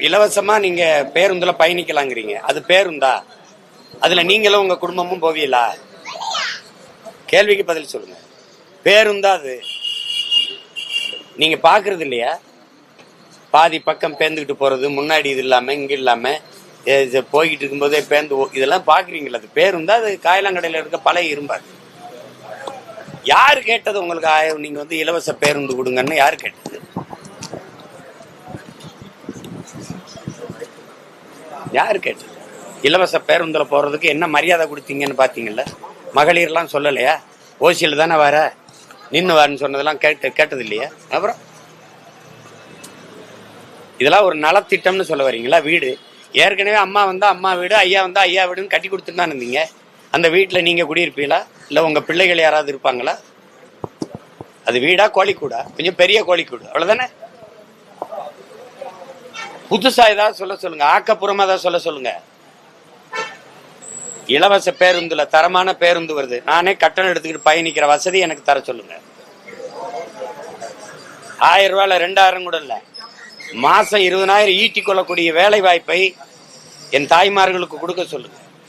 இலவசமா நீங்க பேருந்துல பயணிக்கலாங்கிறீங்க, அது பேருந்தா? அதுல நீங்களும் உங்க குடும்பமும் போவீங்களா? கேள்விக்கு பதில் சொல்லுங்க. பேருந்தா அது? நீங்க பாக்குறது இல்லையா? பாதி பக்கம் பேந்துக்கிட்டு போறது, முன்னாடி இது இல்லாம இங்க இல்லாம போய்கிட்டு இருக்கும்போதே பேருந்து இதெல்லாம் பாக்குறீங்களா? அது பேருந்தா? அது காயலாங்கடையில இருக்க பழைய இரும்பாரு. யாரு கேட்டது உங்களுக்கு நீங்க இலவச பேருந்து கொடுங்கன்னு? யாரு கேட்டது? யாரு கேட்டது? இலவச பேருந்துல போறதுக்கு என்ன மரியாதை கொடுத்தீங்கன்னு பாத்தீங்கல்ல? மகளிர்லாம் சொல்லலையா? ஓசியில் தானே வர, நின்று வரன்னு சொன்னதெல்லாம் கேட்டது இல்லையா? அப்புறம் இதெல்லாம் ஒரு நலத்திட்டம்னு சொல்ல வரீங்களா? வீடு ஏற்கனவே அம்மா வந்தா அம்மா வீடு, ஐயா வந்தா ஐயா வீடுன்னு கட்டி கொடுத்துட்டு தான் இருந்தீங்க. அந்த வீட்டில் நீங்க குடியிருப்பீங்களா? இல்ல உங்க பிள்ளைகள் யாராவது இருப்பாங்களா? அது வீடா கோழிக்கூடா? கொஞ்சம் பெரிய கோழிக்கூடு, அவ்வளவுதானே. புதுசா ஏதாவது சொல்ல சொல்லுங்க, ஆக்கப்பூர்வமா ஏதாவது சொல்ல சொல்லுங்க. இலவச பேருந்துல தரமான பேருந்து வருது, நானே கட்டணம் எடுத்துக்கிட்டு பயணிக்கிற வசதி எனக்கு தர சொல்லுங்க. 1000 ரூபாயில 2000 கூட இல்ல, மாசம் 20,000 ஈட்டி கொள்ளக்கூடிய வேலை வாய்ப்பை என் தாய்மார்களுக்கு கொடுக்க சொல்லுங்க.